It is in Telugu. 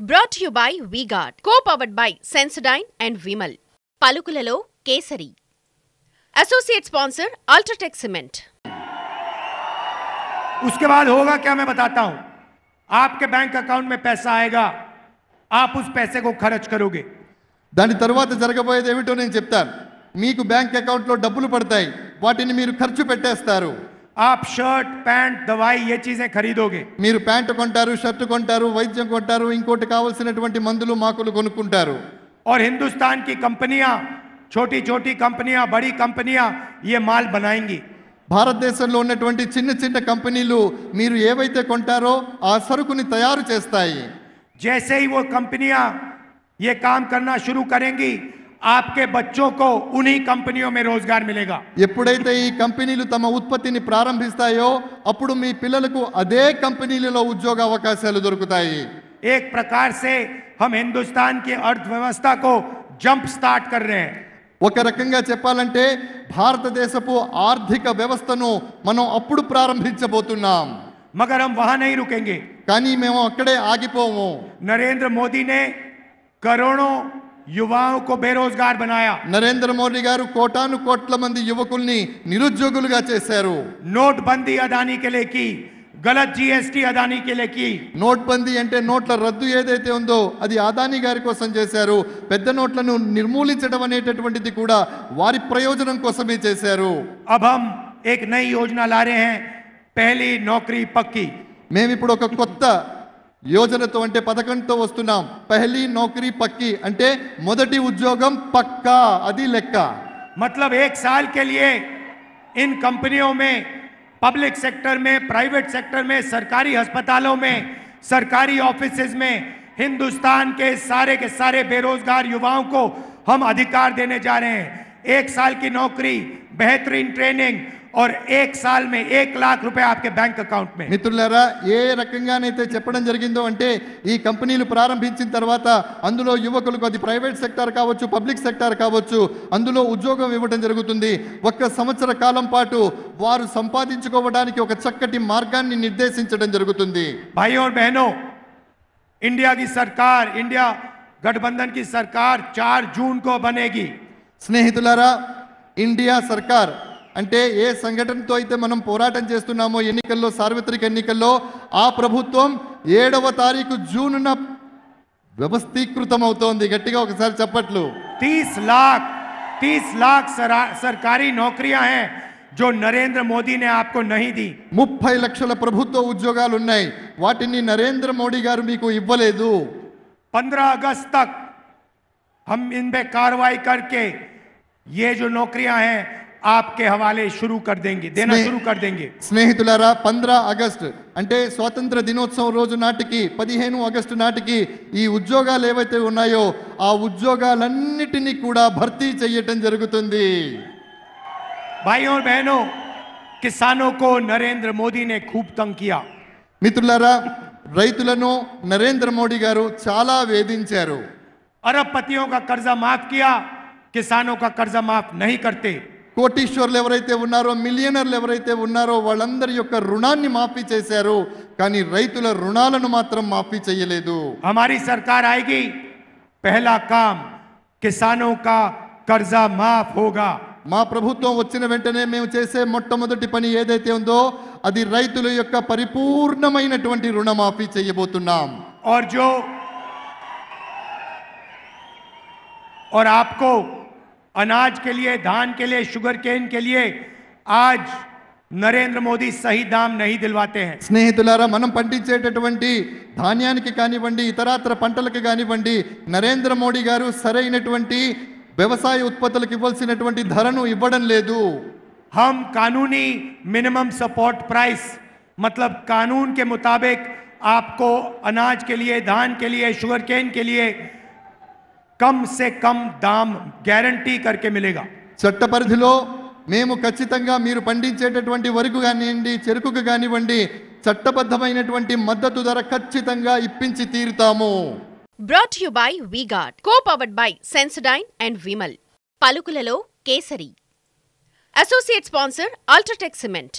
Brought to you by V-Guard, co-powered by Sensodyne and Vimal. పలుకులలో kesari. Associate sponsor Ultratech Cement. उसके बाद होगा क्या मैं बताता हूं. आपके बैंक अकाउंट में पैसा आएगा, आप उस पैसे को खर्च करोगे. దాని తర్వాత జరగబోయేది ఏమిటో నేను చెప్తాను. మీకు బ్యాంక్ అకౌంట్లో డబ్బులు పడతాయి, వాటిని మీరు ఖర్చు పెట్టేస్తారు. आप शर्ट पैंट दवाई ये चीजें खरीदोगे. మీరు ప్యాంటు కొంటారు, షర్ట్ కొంటారు, వైద్యం కొంటారు, ఇంకోటి కావాల్సినటువంటి మందులు మాకులు కొనుక్కుంటారు. और हिंदुस्तान की कंपनियां, छोटी छोटी कंपनियां, बड़ी कंपनियां ये माल बनाएंगी. భారతదేశంలో ఉన్నటువంటి చిన్న చిన్న కంపెనీలు మీరు ఏవైతే కొంటారో ఆ సరుకుని తయారు చేస్తాయి. जैसे ही वो कंपनियां ये काम करना शुरू करेंगी, आपके बच्चों को उन्हीं कंपनियों में रोजगार मिलेगा. ఎప్పుడైతే ఈ కంపెనీలు తమ ఉత్పత్తిని ప్రారంభిస్తాయో అప్పుడు మీ పిల్లలకు అదే కంపెనీలలో ఉద్యోగ అవకాశాలు దొరుకుతాయి. एक प्रकार से हम हिंदुस्तान की अर्थव्यवस्था को जंप स्टार्ट कर रहे हैं. ఒక రకంగా చెప్పాలంటే భారతదేశపు ఆర్థిక వ్యవస్థను మనం అప్పుడు ప్రారంభించబోతున్నాం. मगर हम वहां नहीं रुकेंगे. కానీ మేము అక్కడే ఆగిపోము. नरेंद्र मोदी ने करोड़ों युवाओं को बेरोजगार बनाया. నరేంద్ర మోడీ గారు కోటాను కోట్ల మంది యువకుల్ని నిరుద్యోగులుగా చేశారు. नोटबंदी अदानी के लिए की, गलत जीएसटी अदानी के लिए की. నోట్బందీ అంటే నోట్ల రద్దు ఏదైతే ఉందో అది అదానీ గారి కోసం చేశారు. పెద్ద నోట్లను నిర్మూలించడం అనేటటువంటిది కూడా వారి ప్రయోజనం కోసమే చేశారు. अब हम एक नई योजना ला रहे हैं, पहली नौकरी पक्की. మేము ఇప్పుడు ఒక కొత్త యోజనతో అంటే పథకంతో వస్తున్నాం. పహలీ నౌకరీ పక్కి అంటే మొదటి ఉద్యోగం పక్కా, అది లెక్క. मतलब एक साल के लिए इन कंपनियों में, पब्लिक सेक्टर में, प्राइवेट सेक्टर में, सरकारी अस्पतालों में, सरकारी ऑफिसेज में हिंदुस्तान के सारे बेरोजगार युवाओं को हम अधिकार देने जा रहे हैं. एक साल की नौकरी, बेहतरीन ट्रेनिंग और एक साल में 1 लाख रुपए आपके बैंक अकाउंट में. మిత్రులారా, ఏ రకంగానైతే చెప్పడం జరిగిందో అంటే ఈ కంపెనీలు ప్రారంభించిన తర్వాత అందులో యువకులకు, అది ప్రైవేట్ సెక్టార్ కావచ్చు, పబ్లిక్ సెక్టార్ కావచ్చు, అందులో ఉద్యోగం ఇవ్వడం జరుగుతుంది. 1 సంవత్సర కాలం పాటు వారు సంపాదించుకోవడానికి ఒక చక్కటి మార్గాన్ని నిర్దేశించడం జరుగుతుంది. भाइयों और बहनों, इंडिया की सरकार, इंडिया गठबंधन की सरकार 4 जून को बनेगी. స్నేహితులారా, ఇండియా సర్కార్ అంటే ఏ సంఘటనతో అయితే మనం పోరాటం చేస్తున్నామో ఎన్నికల్లో, సార్వత్రిక ఎన్నికల్లో, ఆ ప్రభుత్వం 7వ తారీఖు జూన్న వ్యవస్థీకృతం అవుతోంది. గట్టిగా ఒకసారి చప్పట్లు. 30 लाख सरकारी नौकरियां हैं जो नरेंद्र मोदी ने आपको नहीं दी. 30 లక్షల ప్రభుత్వ ఉద్యోగాలు ఉన్నాయి, వాటిని నరేంద్ర మోడీ గారు మీకు ఇవ్వలేదు. 15 अगस्त तक हम इन पे कार्रवाई करके ये जो नौकरियां हैं आपके हवाले शुरू कर देंगे, देना शुरू कर देंगे. స్నేహితులారా, 15 ఆగస్టు అంటే స్వాతంత్ర దినోత్సవం రోజు నాటికి, 15 ఆగస్టు నాటికి ఈ ఉద్యోగాలు ఏవైతే ఉన్నాయో ఆ ఉద్యోగాలన్నిటినీ కూడా భర్తీ చేయటం జరుగుతుంది. भाइयों और बहनों, किसानों को नरेंद्र मोदी ने खूब तंग किया. మిత్రులారా, రైతులను నరేంద్ర మోడీ గారు చాలా వేధించారు. अरबपतियों का कर्जा माफ किया, किसानों का कर्जा माफ नहीं करते. కోటీశ్వర్లు ఎవరైతే ఉన్నారో, మిలియనర్లు ఎవరైతే ఉన్నారో వాళ్ళందరి యొక్క రుణాన్ని మాఫీ చేశారు, కానీ రైతుల రుణాలను మాత్రం మాఫీ చేయలేదు. हमारी सरकार आएगी, पहला काम किसानों का कर्जा माफ होगा. మా ప్రభుత్వం వచ్చిన వెంటనే మేము చేసే మొట్టమొదటి పని ఏదైతే ఉందో అది రైతుల యొక్క పరిపూర్ణమైనటువంటి రుణమాఫీ చేయబోతున్నాం. और आपको अनाज के लिए, धान के लिए, शुगर केन के लिए आज नरेंद्र मोदी सही दाम नहीं दिलवाते हैं. స్నేహితులారా, మనం పండించేటటువంటి ధాన్యానికి కానివ్వండి, ఇతరాతర పంటలకు కానివ్వండి, నరేంద్ర మోడీ గారు సరైనటువంటి వ్యవసాయ ఉత్పత్తులకు ఇవ్వాల్సినటువంటి ధరను ఇవ్వడం లేదు. हम कानूनी मिनिमम सपोर्ट प्राइस, मतलब कानून के मुताबिक आपको अनाज के लिए, धान के लिए, शुगर केन के लिए कम से कम दाम गारंटी करके मिलेगा. చట్ట పరిధిలో మేము ఖచ్చితంగా మీరు పండించేటటువంటి వరకు కానివ్వండి, చెరుకుకు కానివ్వండి, చట్టబద్ధమైనటువంటి మద్దతు ధర ఖచ్చితంగా ఇప్పించి తీరుతాము. Brought to you by V-Guard, co-powered by Sensodyne and Vimal. పలుకులలో kesari. Associate sponsor Ultratech Cement.